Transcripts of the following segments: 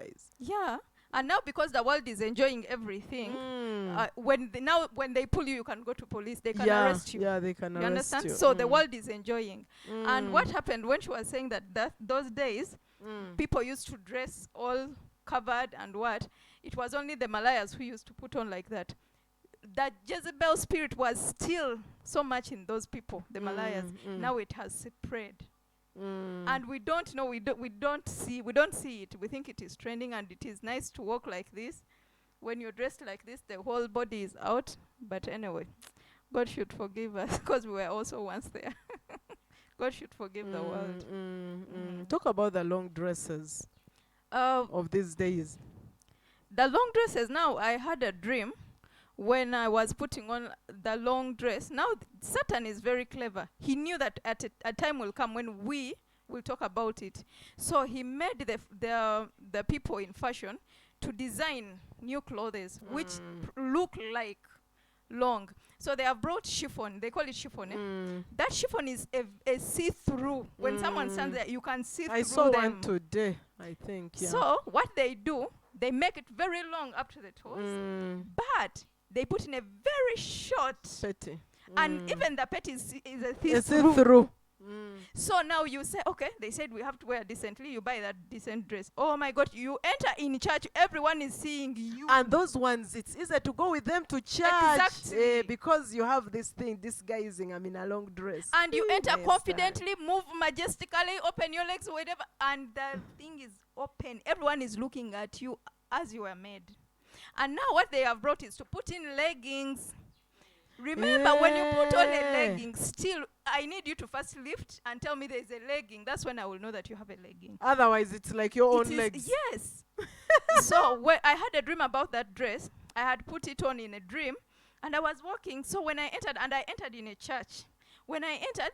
guys. Yeah. And now because the world is enjoying everything, when they pull you, you can go to police. They can arrest you. Yeah, they can You arrest understand? you. So the world is enjoying. And what Mm. happened when she was saying that those days, people used to dress all covered and what? It was only the Malayas who used to put on like that. That Jezebel spirit was still so much in those people, the Malayas. Now it has spread. And we don't know, we don't see it. We think it is trending, and it is nice to walk like this. When you're dressed like this, the whole body is out. But anyway, God should forgive us, because we were also once there. God should forgive the world. Talk about the long dresses of these days. The long dresses. Now, I had a dream when I was putting on the long dress. Now, Satan is very clever. He knew that a time will come when we will talk about it. So he made the people in fashion to design new clothes which look like long. So they have brought chiffon. They call it chiffon. That chiffon is a see-through. When someone stands there, you can see through them. I saw one today, I think. Yeah. So what they do, they make it very long up to the toes, but they put in a very short petty. And even the petty is a It's see-through. So now you say, okay, they said we have to wear decently. You buy that decent dress. Oh my God, you enter in church, everyone is seeing you. And those ones, it's easier to go with them to church. Exactly. Because you have this thing, this guy using, a long dress. And you enter confidently, move majestically, open your legs, whatever, and the thing is open. Everyone is looking at you as you were made. And now what they have brought is to put in leggings. Remember, when you put on a legging, still, I need you to first lift and tell me there is a legging. That's when I will know that you have a legging. Otherwise, it's like your own legs. Yes. So when I had a dream about that dress, I had put it on in a dream, and I was walking. So when I entered in a church. When I entered,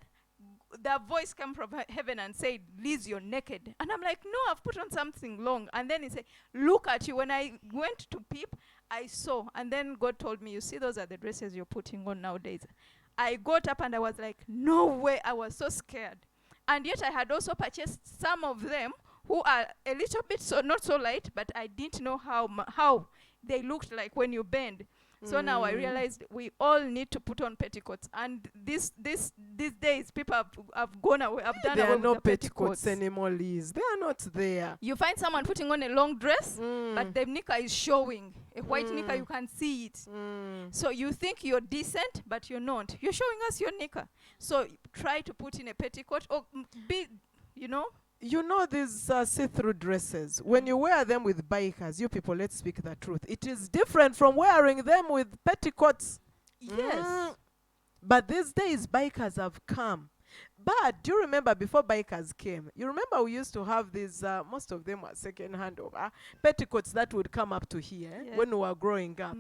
the voice came from heaven and said, Liz, you're naked. And I'm like, no, I've put on something long. And then he said, look at you. When I went to peep, I saw. And then God told me, you see, those are the dresses you're putting on nowadays. I got up and I was like, no way. I was so scared. And yet I had also purchased some of them who are a little bit not so light, but I didn't know how they looked like when you bend. So now I realized we all need to put on petticoats. And these days, people have gone away. Have done There away are no with the petticoats anymore, Liz. They are not there. You find someone putting on a long dress, but the knicker is showing. A white knicker, you can see it. So you think you're decent, but you're not. You're showing us your knicker. So try to put in a petticoat or be, You know these see-through dresses. When you wear them with bikers, you people, let's speak the truth. It is different from wearing them with petticoats. Yes. But these days, bikers have come. But do you remember before bikers came? You remember we used to have these, most of them were second-hand petticoats that would come up to here when we were growing up.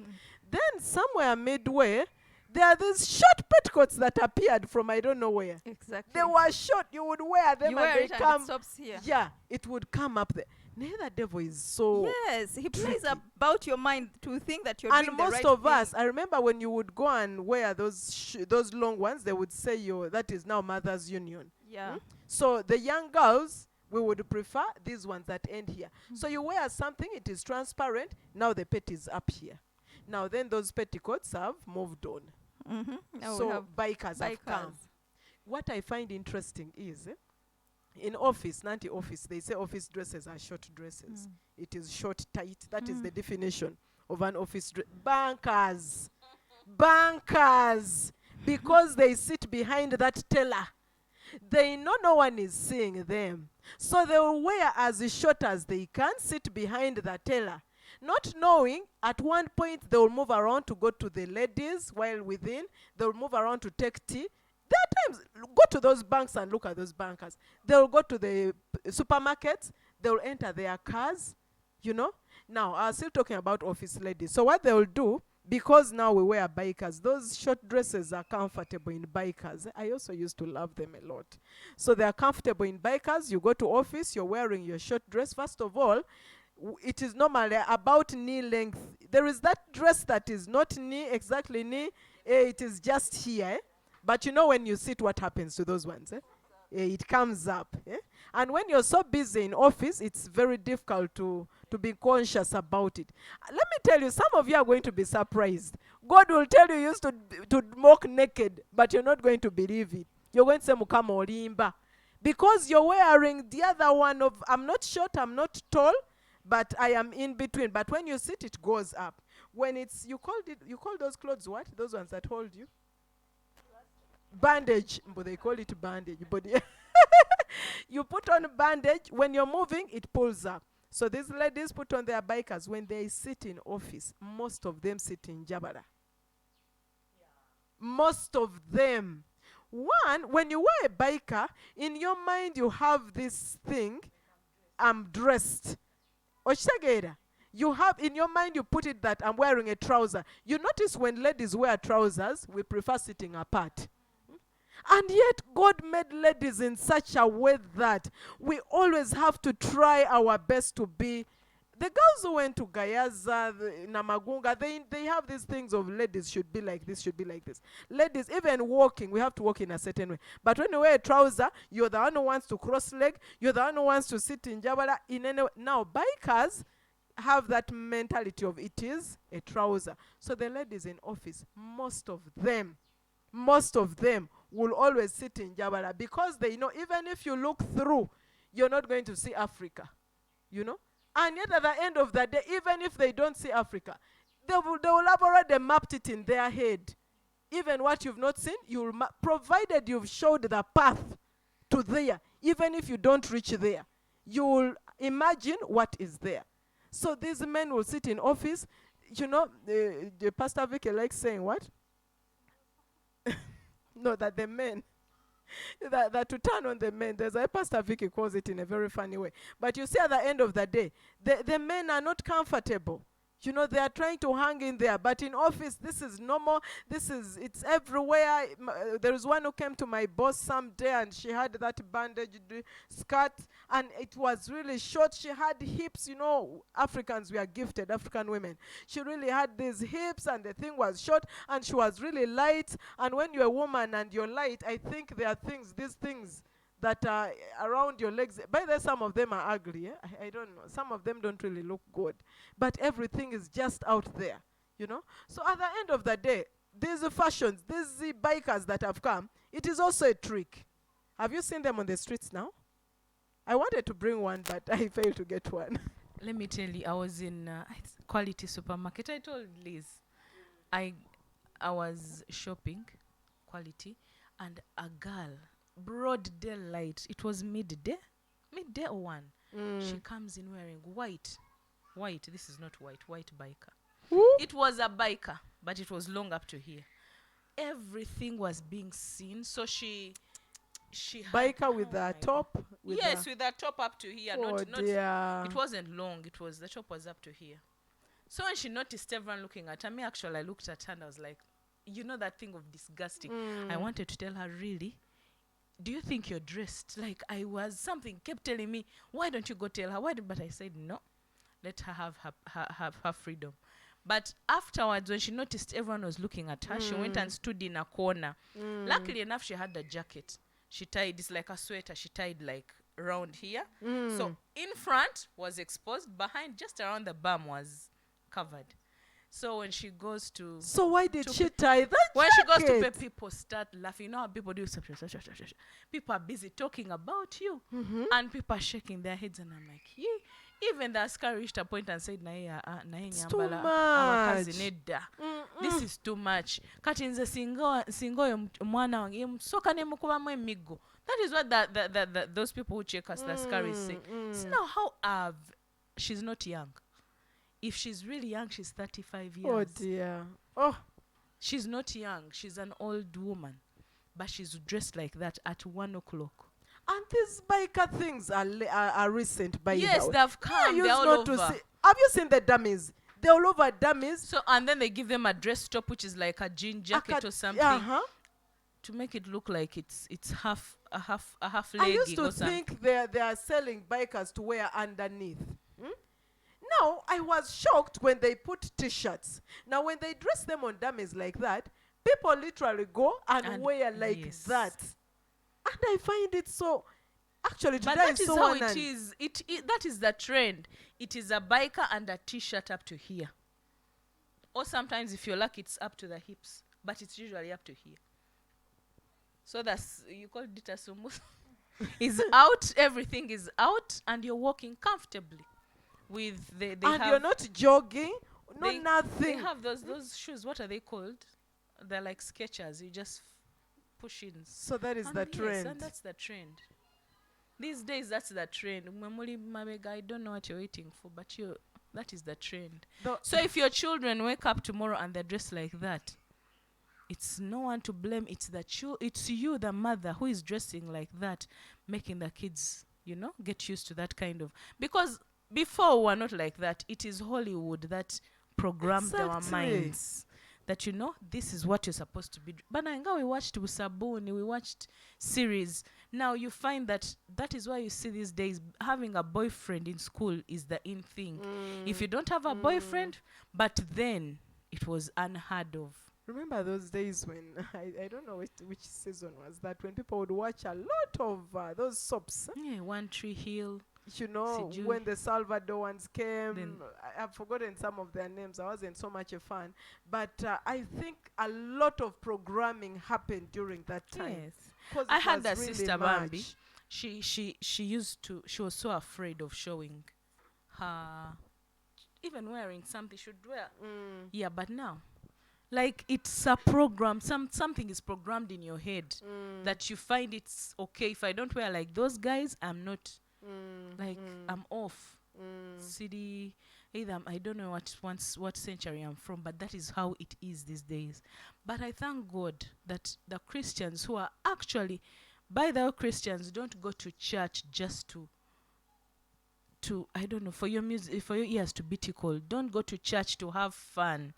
Then somewhere midway, there are these short petticoats that appeared from I don't know where. Exactly. They were short. You would wear them You and wear they it come. and it stops here. Yeah, it would come up there. The devil is so. Yes, he plays about your mind to think that you're and doing the right most of thing. us, I remember when you would go and wear those long ones, they would say that is now Mother's Union. Yeah. So the young girls, we would prefer these ones that end here. So you wear something, it is transparent. Now the pet is up here. Now then those petticoats have moved on. So bikers have come. What I find interesting is, in office, office, they say office dresses are short dresses. It is short, tight. That is the definition of an office dress. Bankers, because they sit behind that teller. They know no one is seeing them. So they will wear as short as they can, sit behind the teller. Not knowing, at one point they will move around to go to the ladies, while within they will move around to take tea. There are times, go to those banks and look at those bankers. They will go to the supermarkets, they will enter their cars, Now, I'm still talking about office ladies. So what they will do, because now we wear bikers, those short dresses are comfortable in bikers. I also used to love them a lot. So they are comfortable in bikers. You go to office, you're wearing your short dress. First of all, it is normally about knee length. There is that dress that is not exactly knee. It is just here. But when you sit, what happens to those ones? It comes up. And when you're so busy in office, it's very difficult to be conscious about it. Let me tell you, some of you are going to be surprised. God will tell you used to walk naked, but you're not going to believe it. You're going to say, Mukama olimba. Because you're wearing the other one of, I'm not short, I'm not tall, but I am in between. But when you sit, it goes up. When it's, you call those clothes what? Those ones that hold you? Bandage. But they call it bandage. But you put on bandage. When you're moving, it pulls up. So these ladies put on their bikers. When they sit in office, most of them sit in Jabara. Most of them. One, when you wear a biker, in your mind you have this thing, I'm dressed. Oshagera. You have, in your mind you put it that I'm wearing a trouser. You notice when ladies wear trousers, we prefer sitting apart. And yet God made ladies in such a way that we always have to try our best to be. The girls who went to Gayaza, Namagunga, they have these things of ladies should be like this, should be like this. Ladies, even walking, we have to walk in a certain way. But when you wear a trouser, you're the one who wants to cross leg, you're the one who wants to sit in Jabara. Now, bikers have that mentality of it is a trouser. So the ladies in office, most of them will always sit in Jabara because they know even if you look through, you're not going to see Africa, you know. And yet at the end of the day, even if they don't see Africa, they will have already mapped it in their head. Even what you've not seen, provided you've showed the path to there, even if you don't reach there, you will imagine what is there. So these men will sit in office. You know, the Pastor Vicky likes saying what? No, that the men, that to turn on the men, there's a Pastor Vicky calls it in a very funny way. But you see at the end of the day, the men are not comfortable. You know, they are trying to hang in there. But in office, this is normal. It's everywhere. There is one who came to my boss someday and she had that bandaged skirt and it was really short. She had hips. You know, Africans, we are gifted, African women. She really had these hips and the thing was short and she was really light. And when you're a woman and you're light, I think there are these things that are around your legs. By the way, some of them are ugly. I don't know. Some of them don't really look good. But everything is just out there, you know. So at the end of the day, these fashions, these bikers that have come, it is also a trick. Have you seen them on the streets now? I wanted to bring one, but I failed to get one. Let me tell you, I was in Quality Supermarket. I told Liz, I was shopping Quality, and a girl, broad daylight, it was midday or one. She comes in wearing white, this is not white biker. Ooh. It was a biker, but it was long up to here. Everything was being seen, so she Biker with the top? With the top up to here. Oh not dear. It wasn't long, the top was up to here. So when she noticed everyone looking at her, I looked at her and I was like, you know that thing of disgusting. I wanted to tell her, really? Do you think you're dressed? Like something kept telling me, why don't you go tell her? But I said, no, let her have her freedom. But afterwards, when she noticed everyone was looking at her, she went and stood in a corner. Luckily enough, she had a jacket. She tied, it's like a sweater, she tied like around here. So in front was exposed, behind, just around the bum was covered. So when she goes to... So why did she tie that When jacket? she goes to pay, people start laughing. You know how people do? People are busy talking about you. And people are shaking their heads. And I'm like, yeah. Even the askari reached a point and said, it's too much. This is too much. Kati nze singo mwana wange soka ne mukubamu emigo. That is what those people who check us, the askaris say. So now she's not young. If she's really young, she's 35 years. Oh dear. Oh. She's not young. She's an old woman. But she's dressed like that at 1 o'clock. And these biker things are recent, by yes, they've come. They're all over. Have you seen the dummies? They're all over dummies. So, and then they give them a dress top, which is like a jean jacket or something, to make it look like it's half leg. I used to think they are selling bikers to wear underneath. Now, I was shocked when they put T-shirts. Now, when they dress them on dummies like that, people literally go and wear like that. And I find it so... Actually, But today that I is saw how one it and is. That is the trend. It is a biker and a t-shirt up to here. Or sometimes, if you're lucky, it's up to the hips. But it's usually up to here. So that's, you call it a sumo. Is out, everything is out, and you're walking comfortably. With they and have you're not jogging, no they nothing. have those shoes. What are they called? They're like Skechers. You just push in. So that is And the yes, trend. and that's the trend. These days, that's the trend. Mamuli Mabega, I don't know what you're waiting for, but that is the trend. So if your children wake up tomorrow and they're dressed like that, it's no one to blame. It's it's you, the mother, who is dressing like that, making the kids, get used to that kind of. Because before we were not like that. It is Hollywood that programmed our Exactly. minds. That this is what you're supposed to be. But now we watched Usabuni, we watched series. Now you find that is why you see these days having a boyfriend in school is the in thing. If you don't have a boyfriend, but then it was unheard of. Remember those days when I don't know which season was that, when people would watch a lot of those soaps. Yeah, One Tree Hill. Sijui. When the Salvador ones came, I've forgotten some of their names. I wasn't so much a fan. But I think a lot of programming happened during that time. Yes. 'Cause I it had was that really sister much. Bambi. She was so afraid of showing her, even wearing something should wear. Yeah, but now, like, it's a program. Something is programmed in your head that you find it's okay. If I don't wear like those guys, I'm not. I'm off. City, either I don't know what century I'm from, but that is how it is these days. But I thank God that the Christians who are actually, by the way, Christians don't go to church just to I don't know, for your music, for your ears to be tickled. Don't go to church to have fun.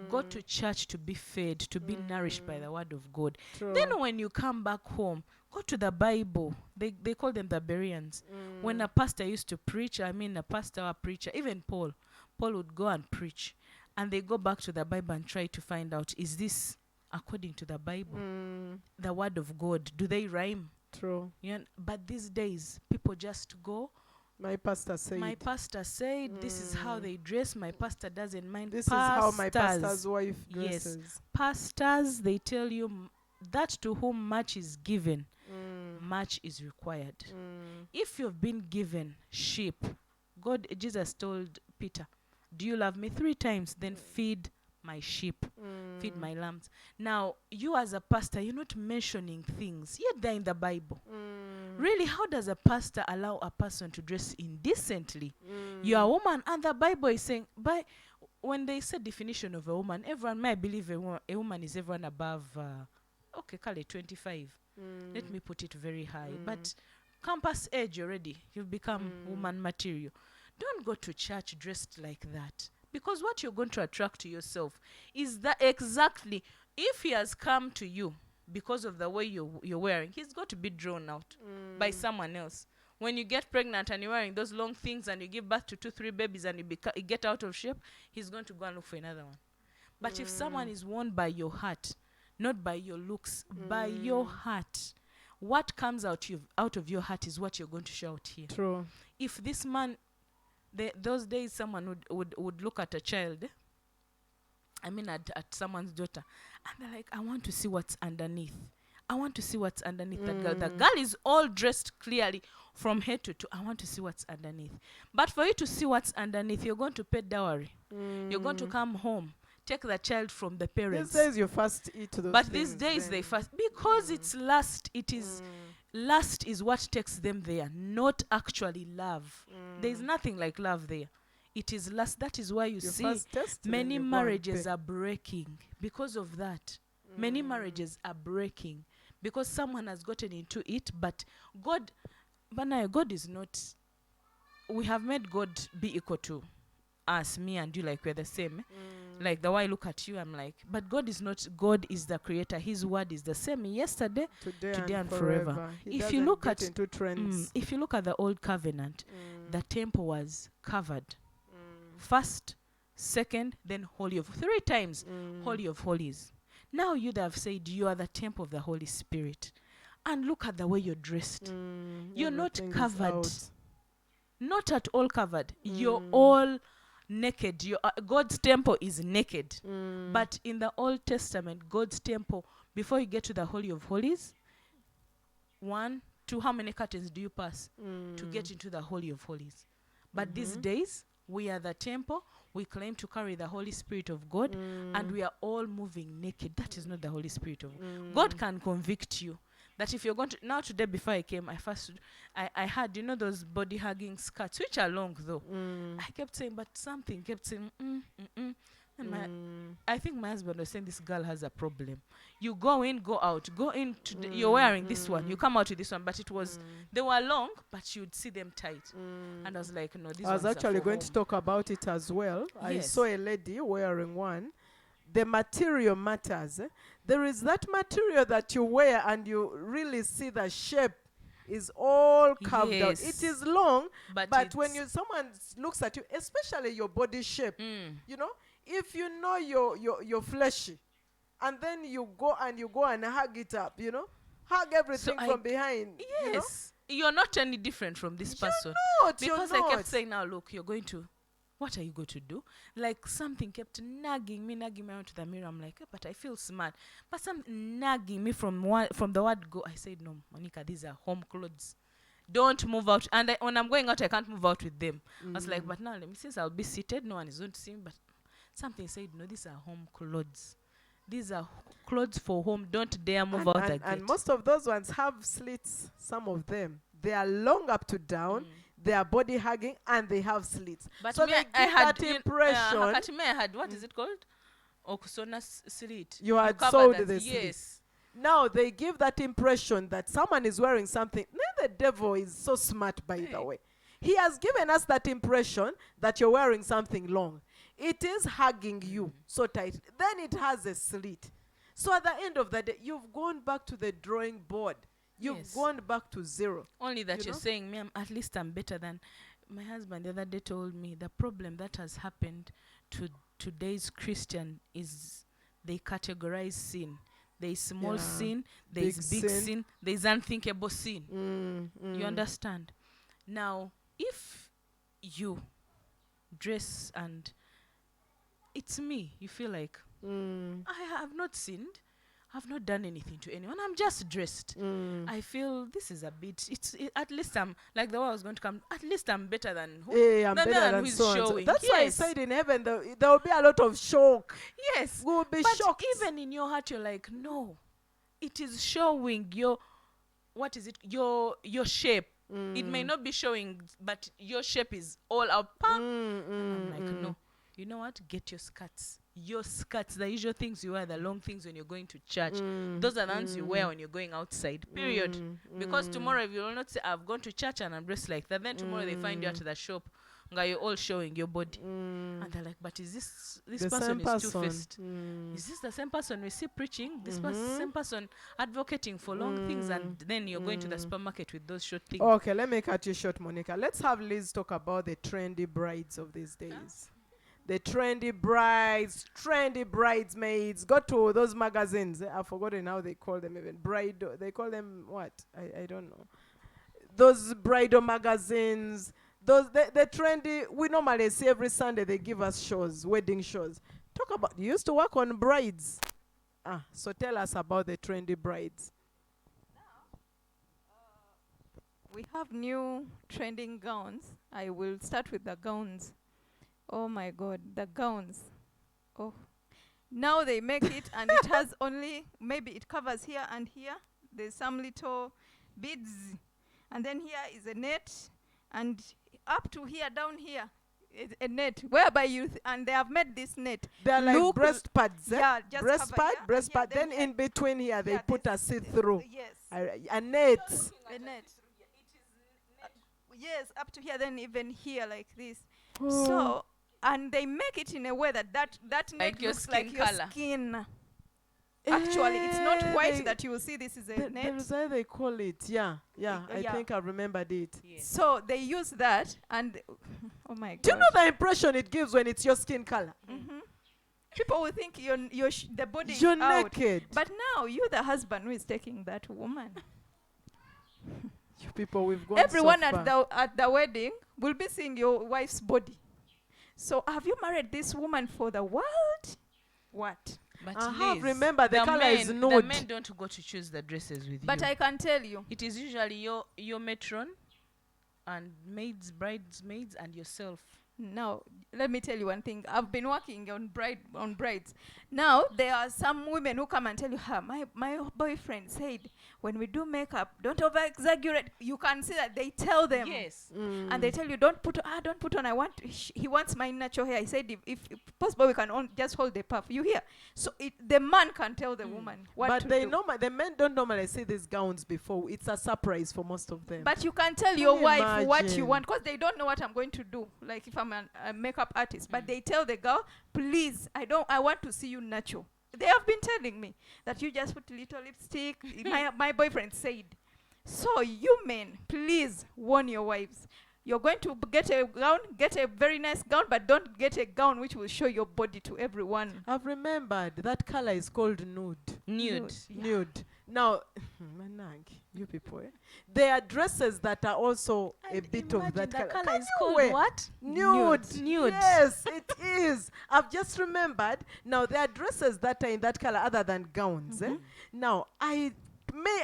Go to church to be fed, to be nourished by the word of God. True. Then when you come back home, go to the Bible. They call them the Bereans. When a pastor used to preach, a pastor or preacher, even Paul would go and preach. And they go back to the Bible and try to find out, is this according to the Bible? The word of God. Do they rhyme? True. But these days, people just go. My pastor said. This is how they dress. My pastor doesn't mind. This is how my pastor's wife dresses. Yes. Pastors, they tell you that to whom much is given, much is required. If you've been given sheep, Jesus told Peter, do you love me? 3 times, then feed my sheep, feed my lambs. Now, you as a pastor, you're not mentioning things, yet they're in the Bible. Really, how does a pastor allow a person to dress indecently? You're a woman, and the Bible is saying, when they say definition of a woman, everyone may believe a woman is everyone above, call it 25. Let me put it very high. But campus age already, you've become woman material. Don't go to church dressed like that. Because what you're going to attract to yourself is that exactly, if he has come to you because of the way you're wearing, he's got to be drawn out by someone else. When you get pregnant and you're wearing those long things and you give birth to 2-3 babies and you get out of shape, he's going to go and look for another one. But if someone is won by your heart, not by your looks, by your heart, what comes out of your heart is what you're going to show out here. True. If this man, those days someone would look at a child, at someone's daughter, and they're like, I want to see what's underneath. I want to see what's underneath the girl. The girl is all dressed clearly from head to toe. I want to see what's underneath. But for you to see what's underneath, you're going to pay dowry. You're going to come home, take the child from the parents. These days you first eat those But things these days then. they fast because it's lust. It is lust is what takes them there, not actually love. There is nothing like love there. It is lust. That is why you see first test, many then you go and marriages pay. are breaking because of that. Many marriages are breaking because someone has gotten into it. But God is not. We have made God be equal to us, me and you, like we're the same. Like the way I look at you, I'm like, but God is not. God is the creator. His word is the same yesterday, today and forever. He If you doesn't look get at into trends. if you look at the old covenant, the temple was covered. First, second, then holy of 3 times, holy of holies. Now you have said you are the temple of the Holy Spirit. And look at the way you're dressed. You're not Everything is covered. out. Not at all covered. You're all naked. God's temple is naked. But in the Old Testament, God's temple, before you get to the Holy of Holies, 1, 2, how many curtains do you pass to get into the Holy of Holies? But these days, we are the temple. We claim to carry the Holy Spirit of God, and we are all moving naked. That is not the Holy Spirit of God. God can convict you. That if you're going to, now today before I came, I had, those body hugging skirts, which are long though. I kept saying, but something kept saying, And I think my husband was saying, this girl has a problem. You go in, go out. Go in, you're wearing this one. You come out with this one. But it was, they were long, but you'd see them tight. And I was like, no, this I was actually going to talk about it as well. I Yes. saw a lady wearing one. The material matters. There is that material that you wear and you really see the shape is all carved out. Yes. It is long, but when it's- someone looks at you, especially your body shape, if you know you're fleshy, and then you go and hug it up, hug everything from behind. Yes. You're not any different from this person. Because I kept saying, now look, you're going to, what are you going to do? Like something kept nagging me out to the mirror. I'm like, but I feel smart. But something nagging me from the word go. I said, no, Monica, these are home clothes. Don't move out. And when I'm going out, I can't move out with them. I was like, but now let me, since I'll be seated, no one is going to see me. But something said, no, these are home clothes. These are clothes for home. Don't dare move out again. And most of those ones have slits, some of them. They are long up to down. They are body hugging and they have slits. But so me, they I give had that impression. I had, what is it called? Okusona slit. You had cover sewed that. the slit. Yes. Now they give that impression that someone is wearing something. Then the devil is so smart, by the way. He has given us that impression that you're wearing something long. It is hugging you so tight. Then it has a slit. So at the end of the day, you've gone back to the drawing board. You've gone back to zero. Only that you're saying, me, at least I'm better than my husband. The other day told me the problem that has happened to today's Christian is they categorize sin. There is small sin, there is big sin, there is unthinkable sin. You understand? Now, if you dress and it's me, you feel like, I have not sinned. I've not done anything to anyone. I'm just dressed. I feel this is a bit, at least I'm, like the way I was going to come, at least I'm better than who? Hey, I'm than better the than who is so and so. showing. That's why I Yes. said in heaven there will be a lot of shock. Yes. We will be But shocked. even in your heart, you're like, no. It is showing your, what is it? Your shape. It may not be showing, but your shape is all out. I'm like, no. You know what? Get your skirts. Your skirts, the usual things you wear, the long things when you're going to church. Those are the ones you wear when you're going outside. Period. Because tomorrow, if you will not say, I've gone to church and I'm dressed like that, then tomorrow they find you at the shop. You're all showing your body. And they're like, but is this The person same is two-faced? person. Is this the same person we see preaching? This same person advocating for long things, and then you're going to the supermarket with those short things. Okay, let me cut you short, Monica. Let's have Liz talk about the trendy brides of these days. The trendy brides, trendy bridesmaids. Go to those magazines. I've forgotten how they call them even. They call them what? I don't know. Those bridal magazines. Those the trendy. We normally see every Sunday they give us shows, wedding shows. Talk about. You used to work on brides. So tell us about the trendy brides. We have new trending gowns. I will start with the gowns. Oh my God, the gowns. Oh. Now they make it and it has only, maybe it covers here and here. There's some little beads. And then here is a net. And up to here, down here, is a net. Whereby and they have made this net. They're like breast pads. Yeah, just breast cover pad, here, breast and here, pad. Then then in between here, they yeah, put a this- see-through. Yes. A net. A net. Yes, up to here, then even here like this. Oh. So, and they make it in a way that net Like your looks like skin your color. skin. Actually, it's not white they- that you will see this is a There's net. how they call it. Yeah. I yeah. think I remembered it. Yes. So they use that and, oh my God. Do you know the impression it gives when it's your skin color? People will think the body You're is out. naked. But now, you the husband who is taking that woman. You people, we've gone Everyone so far. at the wedding will be seeing your wife's body. So have you married this woman for the world? What? But Uh-huh, Liz, remember, the colour is The nude. men don't go to choose the dresses with But you. I can tell you, It is usually your matron and maids, bridesmaids, and yourself. now, let me tell you one thing. I've been working on brides. Now, there are some women who come and tell you, my boyfriend said, when we do makeup, don't over-exaggerate. You can see that they tell them. Yes. And they tell you, don't put on, he wants my natural hair. He said, if possible, we can just hold the puff. You hear? So the man can tell the woman what But to they do. the men don't normally see these gowns before. It's a surprise for most of them. But you can tell Can your you wife what you imagine? want, because they don't know what I'm going to do. Like if I'm a makeup artist, but they tell the girl, please, I want to see you natural. They have been telling me that you just put little lipstick. my boyfriend said. So you men, please warn your wives. You're going to get a gown, get a very nice gown, but don't get a gown which will show your body to everyone. I've remembered that color is called nude. Nude. Yeah. Nude. Now, Manang, you people, there are dresses that are also a bit of that color. color Can is you called wear- what? Nude. Nude. Yes, it is. I've just remembered. Now, there are dresses that are in that color other than gowns. Now,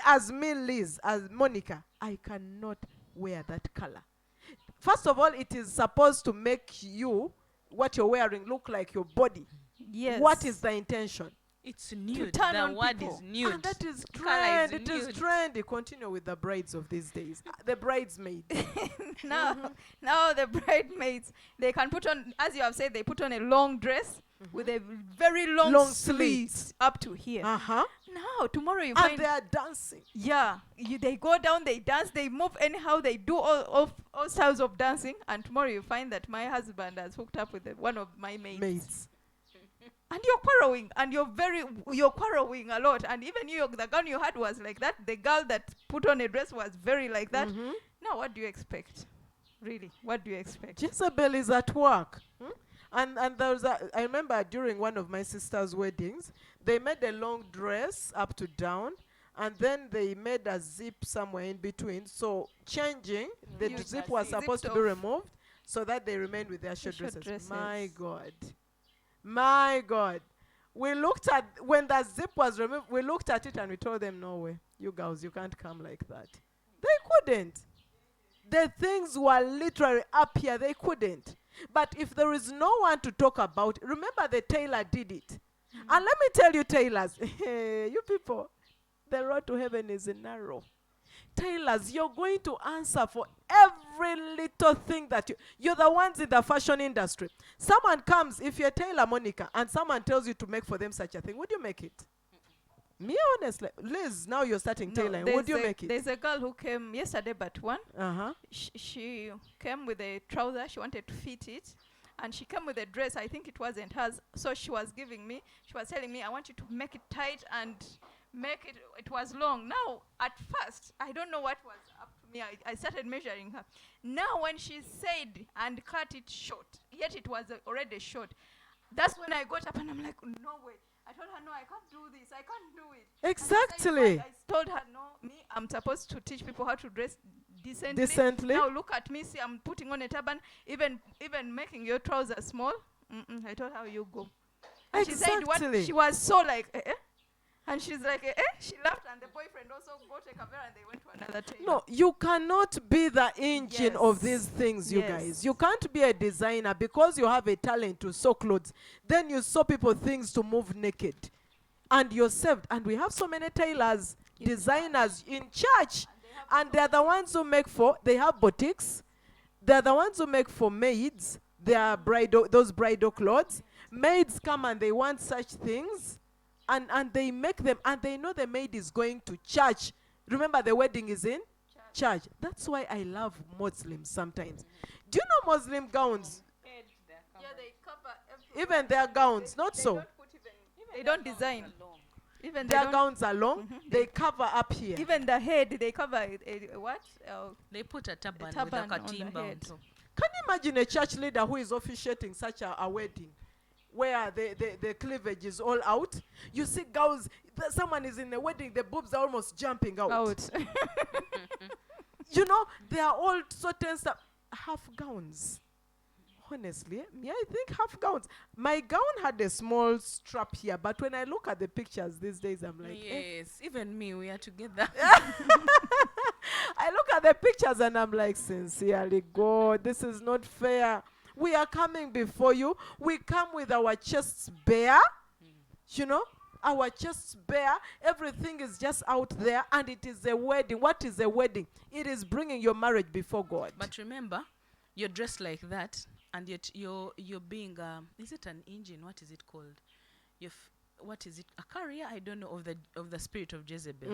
as me, Liz, as Monica, I cannot wear that color. First of all, it is supposed to make you, what you're wearing, look like your body. Yes. What is the intention? It's nude. turn The on word people. is nude. And that is Colour trend. is It is nude. trendy. Continue with the brides of these days. The bridesmaids. Now the bridesmaids, they can put on, as you have said, they put on a long dress with a very long, Long sleeves up to here. Uh-huh. Now, tomorrow you And find, they are dancing. yeah, they go down, they dance, they move anyhow, they do all styles of dancing, and tomorrow you find that my husband has hooked up with one of my maids. And you're quarreling, and you're quarreling a lot, and even the gown you had was like that. The girl that put on a dress was very like that. Mhm. Now, what do you expect? Really, what do you expect? Jezebel is at work. And there was I remember during one of my sister's weddings, they made a long dress up to down, and then they made a zip somewhere in between. So changing, the You zip just was zipped supposed to off. be removed so that they remained with their short short dresses. My dresses. God. My God. We looked at, when the zip was removed, we looked at it and we told them, no way, you girls, you can't come like that. They couldn't. The things were literally up here. They couldn't. But if there is no one to talk about, remember the tailor did it. And let me tell you, tailors, you people, the road to heaven is narrow. Tailors, you're going to answer for every little thing that you're the ones in the fashion industry. Someone comes, if you're Taylor, Monica, and someone tells you to make for them such a thing, would you make it? Me, honestly. Liz, now you're starting tailoring. Would you make it? There's a girl who came yesterday, but one. Uh-huh. She came with a trouser. She wanted to fit it. And she came with a dress. I think it wasn't hers. So she was telling me, I want you to make it tight and make it, it was long. Now, at first, I don't know what was up to me. I started measuring her. Now, when she said and cut it short, yet it was already short, that's when I got up and I'm like, no way. I told her, no, I can't do this. I can't do it. Exactly. I told her, no, I'm supposed to teach people how to dress decently. Decently. Now look at me. See, I'm putting on a turban, even making your trousers small. I told her, you go. And she said, what? Exactly. She was so like, And she's like, She laughed, and the boyfriend also got a camera, and they went to another tailor. No, you cannot be the engine of Yes. these things, you Yes. guys. You can't be a designer because you have a talent to sew clothes. Then you sew people things to move naked. And you're saved. And we have so many tailors, designers in church. And they're the ones who they have boutiques. They're the ones who make for maids. They are those bridal clothes. Maids come and they want such things. And they make them, and they know the maid is going to church. Remember, the wedding is in church. That's why I love Muslims sometimes. Do you know Muslim gowns? Yeah, they cover everything. Even their gowns, not so. They don't design. Even they Their don't, gowns are long. They cover up here. even the head, they cover what? They put a turban, turban with a on the katimba on head. top. Can you imagine a church leader who is officiating such a wedding? where the cleavage is all out. You see girls, someone is in a wedding, the boobs are almost jumping out. You know, they are all so tensed up. Half gowns. Honestly, yeah, I think half gowns. My gown had a small strap here, but when I look at the pictures these days, I'm like, yes, even me, we are together. I look at the pictures and I'm like, sincerely, God, this is not fair. We are coming before you. We come with our chests bare, you know, our chests bare. Everything is just out there, and it is a wedding. What is a wedding? It is bringing your marriage before God. But remember, you're dressed like that, and yet you're being is it an engine? What is it called? What is it? A carrier? I don't know, of the spirit of Jezebel.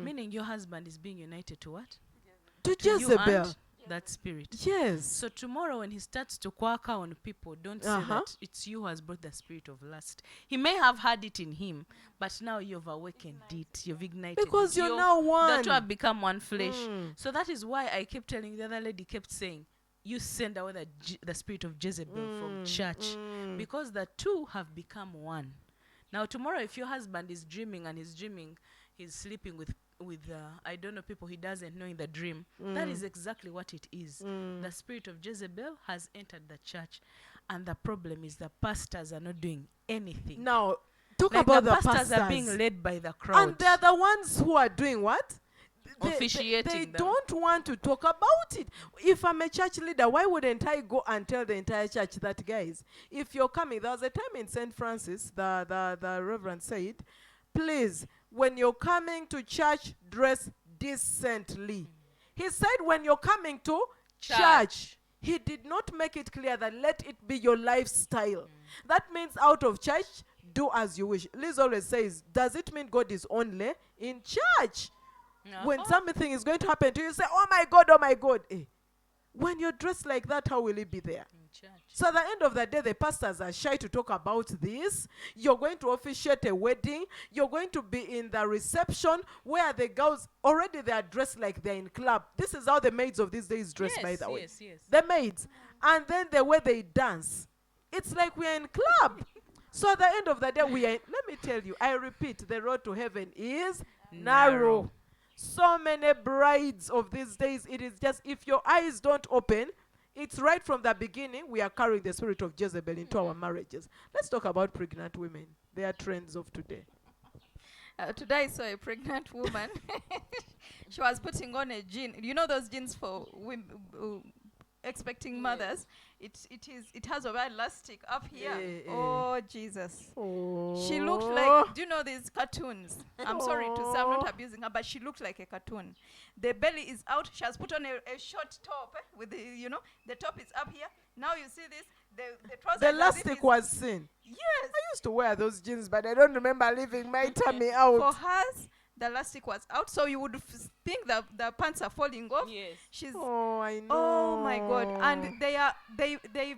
Meaning your husband is being united to what? To You Jezebel. and that spirit. Yes. So tomorrow when he starts to quack on people, don't say that it's you who has brought the spirit of lust. He may have had it in him, but now you've awakened it. You've ignited Because it. you're now one. The two have become one flesh. So that is why I kept telling the other lady, kept saying, you send away the spirit of Jezebel from church. Because the two have become one. Now tomorrow if your husband is dreaming and he's sleeping with I don't know, people he doesn't know in the dream, that is exactly what it is. The spirit of Jezebel has entered the church, and the problem is the pastors are not doing anything. Now, talk Like about the the pastors are being led by the crowd. And they're the ones who are doing what? Officiating They them. don't want to talk about it. If I'm a church leader, why wouldn't I go and tell the entire church that, guys, if you're coming, there was a time in St. Francis, the Reverend said, please, when you're coming to church, dress decently. He said when you're coming to church. He did not make it clear that let it be your lifestyle. That means out of church, do as you wish. Liz always says, does it mean God is only in church? When something is going to happen to you, you say, oh my God, oh my God. When you're dressed like that, how will it be there? So at the end of the day, the pastors are shy to talk about this. You're going to officiate a wedding. You're going to be in the reception where the girls, already they are dressed like they're in club. This is how the maids of these days dress, by the way. Yes. The maids. And then the way they dance. It's like we're in club. So at the end of the day, let me tell you, I repeat, the road to heaven is narrow. So many brides of these days, it is just, if your eyes don't open, it's right from the beginning, we are carrying the spirit of Jezebel into our marriages. Let's talk about pregnant women. They are trends of today. Today I saw a pregnant woman. She was putting on a jean. You know those jeans for women, expecting mothers? It has a white elastic up here. Oh, Jesus. She looked like, do you know these cartoons? I'm sorry to say, I'm not abusing her, but she looked like a cartoon. The belly is out. She has put on a short top with the, the top is up here. Now you see this, the trousers. The elastic was seen. Yes. I used to wear those jeans, but I don't remember leaving my tummy out. For hers, the elastic was out, so you would think that the pants are falling off. Yes. She's I know. oh my God! And they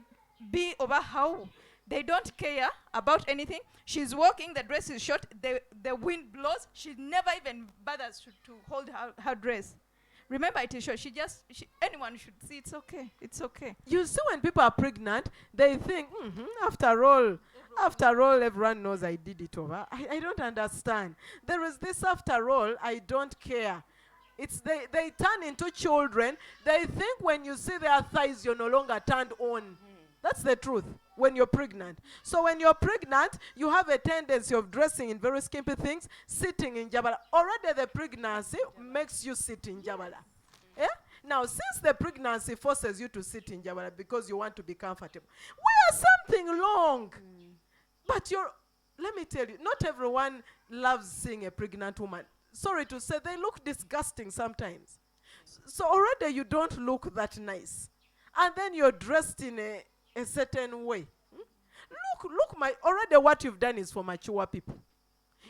be over how they don't care about anything. She's walking, the dress is short, the wind blows. She never even bothers to hold her dress. Remember, it is short. Anyone should see. It's okay. It's okay. You see, when people are pregnant, they think, after all, everyone knows I did it over. I don't understand. There is this after all, I don't care. It's they turn into children. They think when you see their thighs, you're no longer turned on. That's the truth when you're pregnant. So when you're pregnant, you have a tendency of dressing in very skimpy things, sitting in jabala. Already the pregnancy makes you sit in jabala. Yeah? Now, since the pregnancy forces you to sit in jabala because you want to be comfortable, wear something long. But let me tell you, not everyone loves seeing a pregnant woman. Sorry to say, they look disgusting sometimes. So already you don't look that nice. And then you're dressed in a certain way. Already what you've done is for mature people.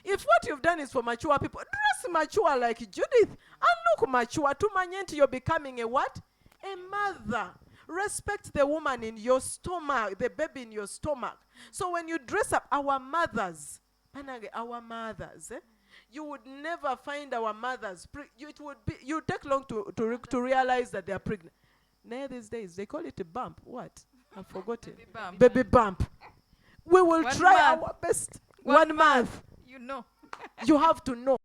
If what you've done is for mature people, dress mature like Judith and look mature. To Manyenti, you're becoming a what? A mother. Respect the woman in your stomach, the baby in your stomach. So when you dress up, our mothers, you would never find our mothers. You take long to realize that they are pregnant. Now these days, they call it a bump. What? I've forgotten. Baby bump. Baby bump. We will 1 try month. our best. 1 1 month. You know. You have to know.